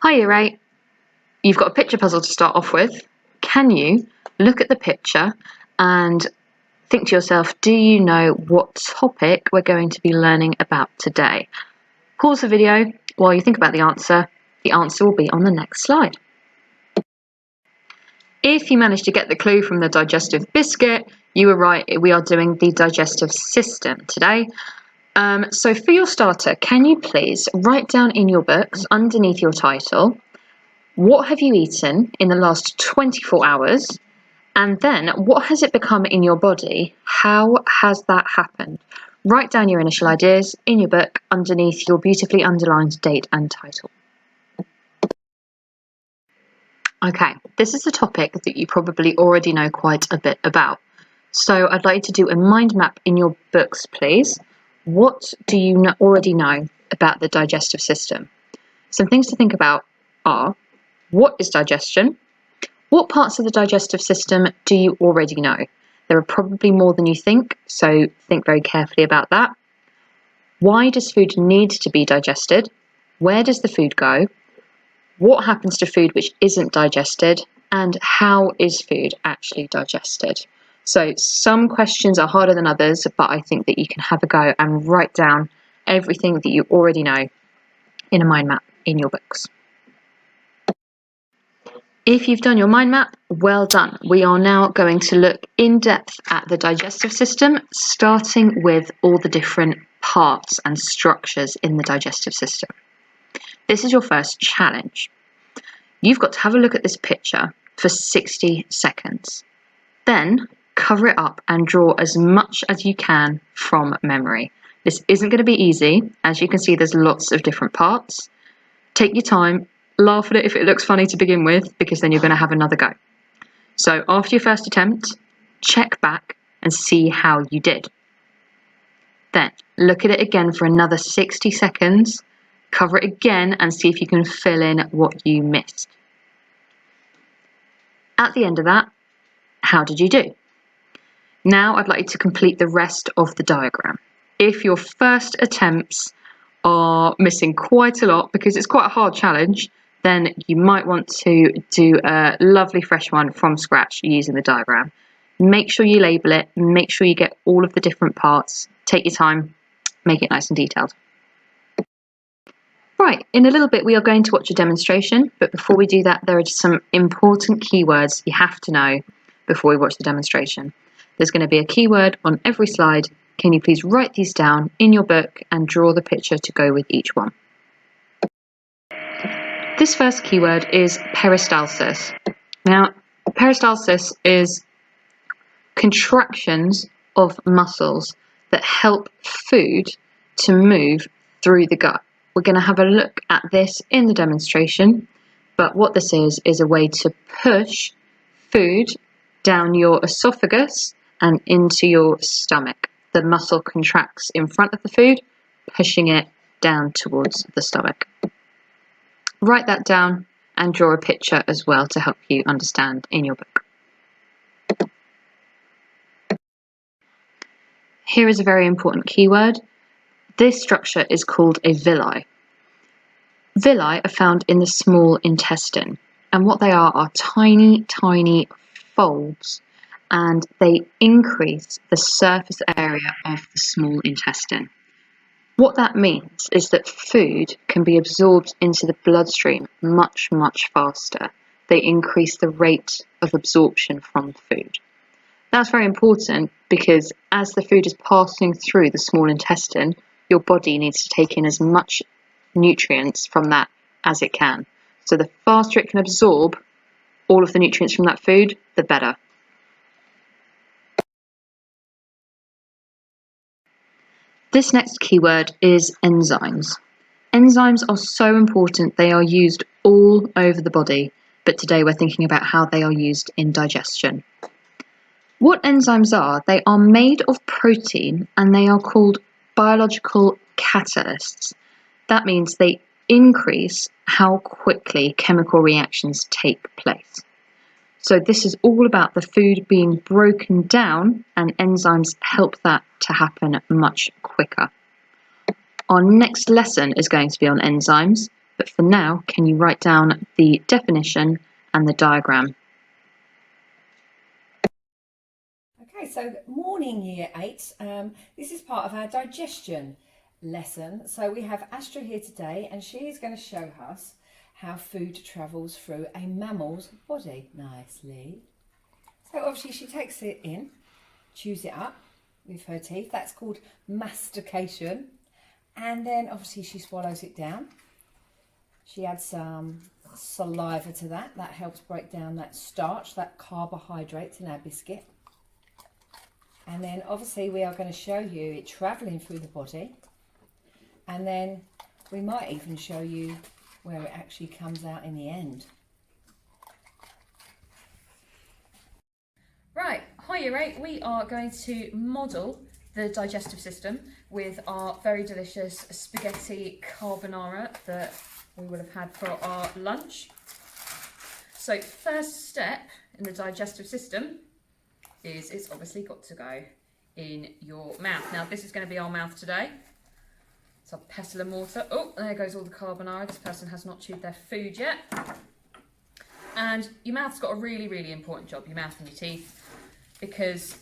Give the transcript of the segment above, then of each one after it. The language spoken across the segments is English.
Hi Year 8, you've got a picture puzzle to start off with. Can you look at the picture and think to yourself, do you know what topic we're going to be learning about today? Pause the video while you think about the answer. The answer will be on the next slide. If you managed to get the clue from the digestive biscuit, you were right, we are doing the digestive system today. So for your starter, can you please write down in your books underneath your title, what have you eaten in the last 24 hours? And then what has it become in your body? How has that happened? Write down your initial ideas in your book underneath your beautifully underlined date and title. Okay, this is a topic that you probably already know quite a bit about. So I'd like you to do a mind map in your books, please. What do you already know about the digestive system? Some things to think about are, what is digestion? What parts of the digestive system do you already know? There are probably more than you think, so think very carefully about that. Why does food need to be digested? Where does the food go? What happens to food which isn't digested? And how is food actually digested? So some questions are harder than others, but I think that you can have a go and write down everything that you already know in a mind map in your books. If you've done your mind map, well done. We are now going to look in depth at the digestive system, starting with all the different parts and structures in the digestive system. This is your first challenge. You've got to have a look at this picture for 60 seconds. Then cover it up and draw as much as you can from memory. This isn't going to be easy. As you can see, there's lots of different parts. Take your time. Laugh at it if it looks funny to begin with, because then you're going to have another go. So after your first attempt, check back and see how you did. Then look at it again for another 60 seconds, cover it again and see if you can fill in what you missed. At the end of that, how did you do? Now I'd like you to complete the rest of the diagram. If your first attempts are missing quite a lot, because it's quite a hard challenge, then you might want to do a lovely fresh one from scratch using the diagram. Make sure you label it, make sure you get all of the different parts, take your time, make it nice and detailed. Right, in a little bit we are going to watch a demonstration, but before we do that there are just some important keywords you have to know before we watch the demonstration. There's going to be a keyword on every slide. Can you please write these down in your book and draw the picture to go with each one? This first keyword is peristalsis. Now, peristalsis is contractions of muscles that help food to move through the gut. We're going to have a look at this in the demonstration, but what this is a way to push food down your esophagus and into your stomach. The muscle contracts in front of the food, pushing it down towards the stomach. Write that down and draw a picture as well to help you understand in your book. Here is a very important keyword. This structure is called a villi. Villi are found in the small intestine, and what they are tiny, tiny folds, and they increase the surface area of the small intestine. What that means is that food can be absorbed into the bloodstream much, much faster. They increase the rate of absorption from food. That's very important because as the food is passing through the small intestine, your body needs to take in as much nutrients from that as it can. So the faster it can absorb all of the nutrients from that food, the better. This next keyword is enzymes. Enzymes are so important, they are used all over the body, but today we're thinking about how they are used in digestion. What enzymes are, they are made of protein and they are called biological catalysts. That means they increase how quickly chemical reactions take place. So this is all about the food being broken down, and enzymes help that to happen much quicker. Our next lesson is going to be on enzymes. But for now, can you write down the definition and the diagram? Okay, so morning year 8. This is part of our digestion lesson. So we have Astra here today, and she is going to show us how food travels through a mammal's body nicely. So obviously she takes it in, chews it up with her teeth. That's called mastication. And then obviously she swallows it down. She adds some saliva to that. That helps break down that starch, that carbohydrates in our biscuit. And then obviously we are going to show you it travelling through the body. And then we might even show you where it actually comes out in the end. Right, hi Year 8, we are going to model the digestive system with our very delicious spaghetti carbonara that we will have had for our lunch. So first step in the digestive system is it's obviously got to go in your mouth. Now this is going to be our mouth today. It's our pestle and mortar. Oh, there goes all the carbonara. This person has not chewed their food yet. And your mouth's got a really, really important job, your mouth and your teeth, because,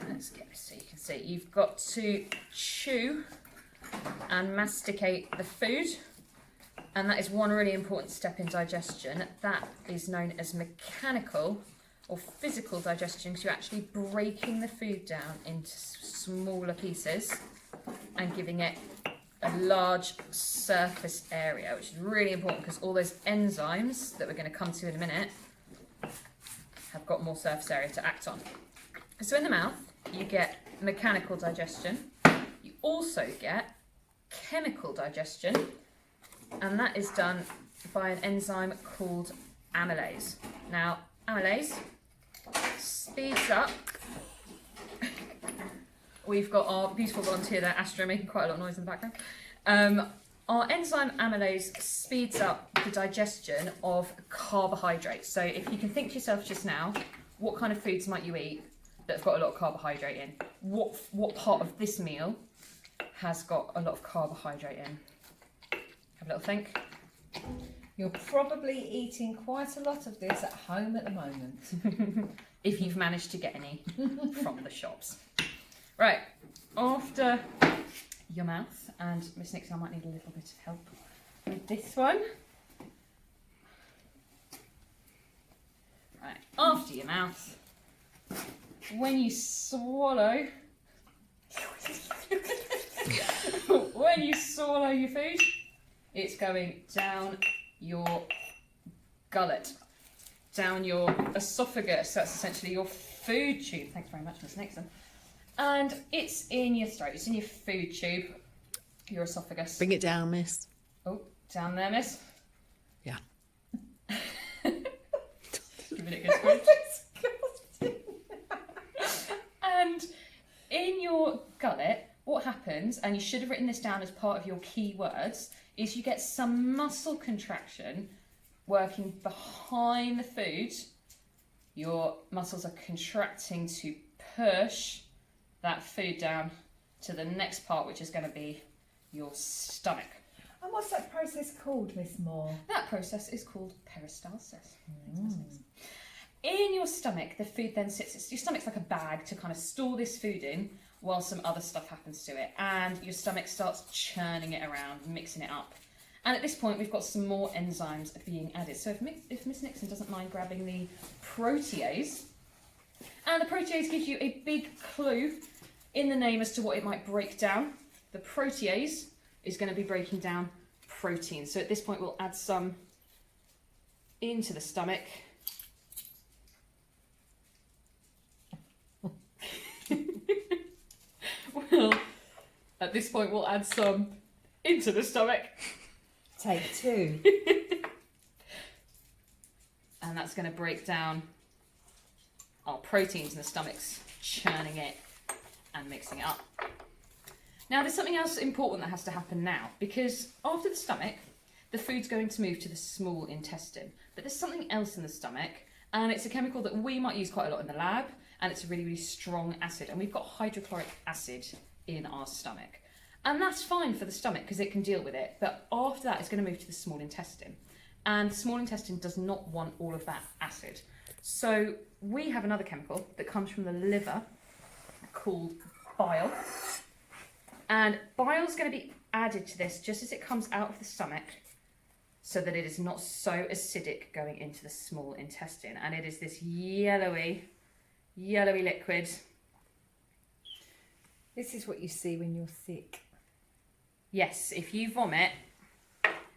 let's get this so you can see, you've got to chew and masticate the food. And that is one really important step in digestion. That is known as mechanical or physical digestion, because you're actually breaking the food down into smaller pieces and giving it a large surface area, which is really important because all those enzymes that we're going to come to in a minute have got more surface area to act on. So in the mouth, you get mechanical digestion. You also get chemical digestion, and that is done by an enzyme called amylase. Now, amylase speeds up. We've got our beautiful volunteer there, Astra, making quite a lot of noise in the background. Our enzyme amylase speeds up the digestion of carbohydrates. So if you can think to yourself just now, what kind of foods might you eat that have got a lot of carbohydrate in? What part of this meal has got a lot of carbohydrate in? Have a little think. You're probably eating quite a lot of this at home at the moment. If you've managed to get any from the shops. Right, after your mouth, and Miss Nixon, I might need a little bit of help with this one. Right, after your mouth, when you swallow, when you swallow your food, it's going down your gullet, down your esophagus. That's essentially your food tube. Thanks very much, Miss Nixon. And it's in your throat, it's in your food tube, your esophagus. Bring it down, miss. Oh, down there, miss. Yeah. Giving it a good squeeze. And in your gullet, what happens, and you should have written this down as part of your key words, is you get some muscle contraction working behind the food. Your muscles are contracting to push that food down to the next part, which is going to be your stomach. And what's that process called, Miss Moore? That process is called peristalsis. In your stomach, the food then sits, your stomach's like a bag to kind of store this food in while some other stuff happens to it. And your stomach starts churning it around, mixing it up. And at this point, we've got some more enzymes being added. So if Miss Nixon doesn't mind grabbing the protease, and the protease gives you a big clue in the name as to what it might break down. The protease is going to be breaking down protein. So at this point, we'll add some into the stomach. At this point, we'll add some into the stomach. Take 2. And that's going to break down our proteins in the stomach's churning it and mixing it up. Now, there's something else important that has to happen now, because after the stomach, the food's going to move to the small intestine. But there's something else in the stomach, and it's a chemical that we might use quite a lot in the lab, and it's a really, really strong acid. And we've got hydrochloric acid in our stomach. And that's fine for the stomach because it can deal with it. But after that, it's going to move to the small intestine. And the small intestine does not want all of that acid. So we have another chemical that comes from the liver called bile. And bile is going to be added to this just as it comes out of the stomach so that it is not so acidic going into the small intestine. And it is this yellowy liquid. This is what you see when you're sick. Yes, if you vomit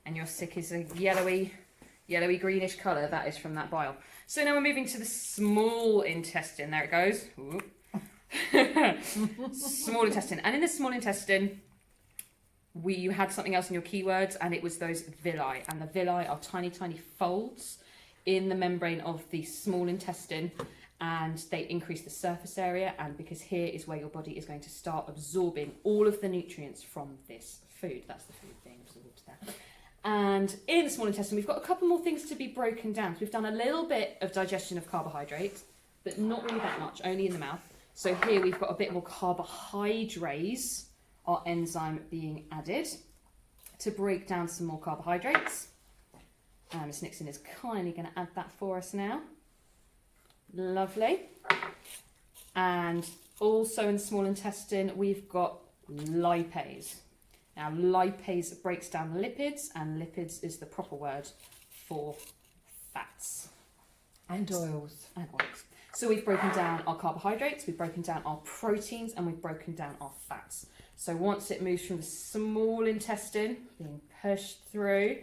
and your sick is a yellowy greenish colour, that is from that bile. So now we're moving to the small intestine. There it goes. Small intestine. And in the small intestine, you had something else in your keywords, and it was those villi. And the villi are tiny folds in the membrane of the small intestine, and they increase the surface area. And because here is where your body is going to start absorbing all of the nutrients from this food. That's the food being absorbed there. And in the small intestine, we've got a couple more things to be broken down. So we've done a little bit of digestion of carbohydrates, but not really that much, only in the mouth. So here we've got a bit more carbohydrates, our enzyme being added to break down some more carbohydrates. And Miss Nixon is kindly going to add that for us now. Lovely. And also in the small intestine, we've got lipase. Now, lipase breaks down lipids, and lipids is the proper word for fats. And oils. And oils. So we've broken down our carbohydrates, we've broken down our proteins, and we've broken down our fats. So once it moves from the small intestine, being pushed through,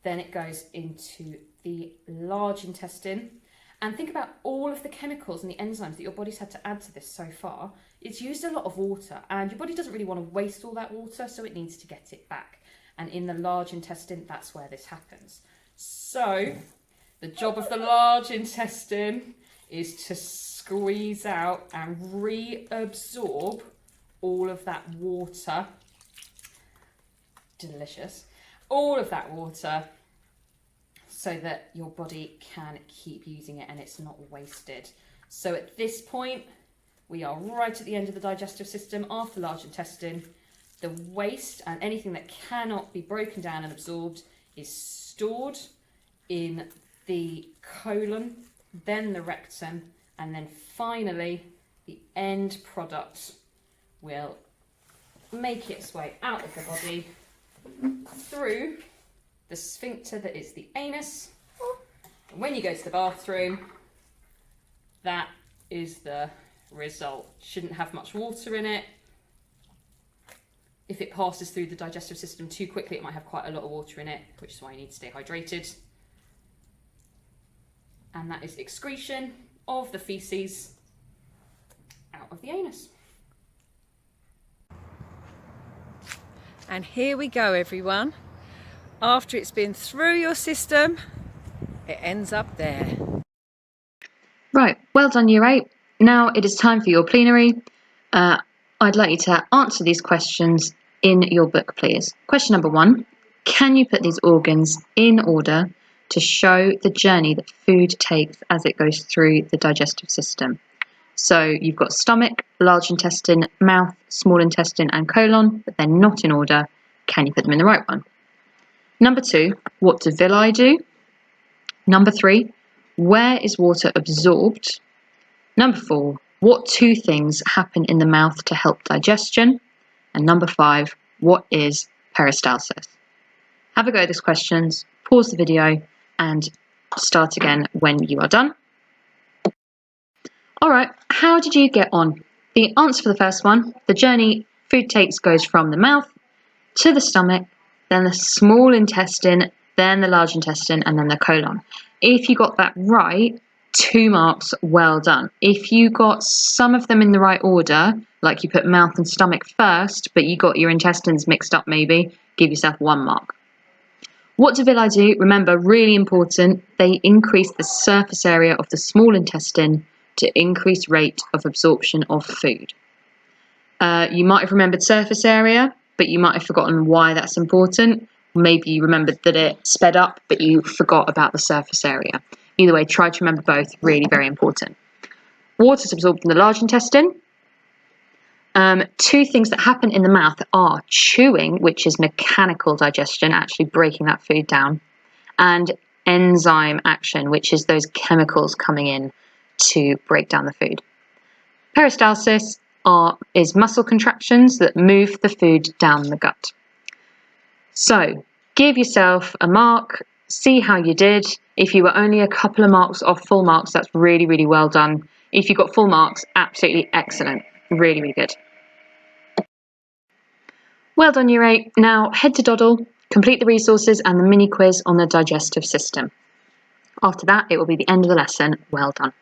then it goes into the large intestine. And think about all of the chemicals and the enzymes that your body's had to add to this so far. It's used a lot of water, and your body doesn't really want to waste all that water, so it needs to get it back. And in the large intestine, that's where this happens. So the job of the large intestine is to squeeze out and reabsorb all of that water. Delicious. All of that water, so that your body can keep using it and it's not wasted. So at this point, we are right at the end of the digestive system after large intestine. The waste and anything that cannot be broken down and absorbed is stored in the colon, then the rectum, and then finally the end product will make its way out of the body through the sphincter that is the anus. And when you go to the bathroom, that is the result. Shouldn't have much water in it. If it passes through the digestive system too quickly, it might have quite a lot of water in it, which is why you need to stay hydrated. And that is excretion of the feces out of the anus. And here we go, everyone. After it's been through your system, it ends up there. Right, well done Year 8. Now it is time for your plenary. I'd like you to answer these questions in your book, please. Question number 1. Can you put these organs in order to show the journey that food takes as it goes through the digestive system? So you've got stomach, large intestine, mouth, small intestine and colon, but they're not in order. Can you put them in the right one? Number 2, what do villi do? Number 3, where is water absorbed? Number 4, what 2 things happen in the mouth to help digestion? And number 5, what is peristalsis? Have a go at these questions, pause the video and start again when you are done. Alright, how did you get on? The answer for the first one, the journey food takes goes from the mouth to the stomach, then the small intestine, then the large intestine, and then the colon. If you got that right, 2 marks, well done. If you got some of them in the right order, like you put mouth and stomach first, but you got your intestines mixed up maybe, give yourself 1 mark. What do villi do? Remember, really important, they increase the surface area of the small intestine to increase rate of absorption of food. You might have remembered surface area, but you might have forgotten why that's important. Maybe you remembered that it sped up, but you forgot about the surface area. Either way, try to remember both, really very important. Water is absorbed in the large intestine. Two things that happen in the mouth are chewing, which is mechanical digestion, actually breaking that food down, and enzyme action, which is those chemicals coming in to break down the food. Peristalsis is muscle contractions that move the food down the gut. So give yourself a mark, see how you did. If you were only a couple of marks off full marks, that's really, really well done. If you got full marks, absolutely excellent. Really, really good. Well done, Year 8. Now head to Doddle, complete the resources and the mini quiz on the digestive system. After that, it will be the end of the lesson. Well done.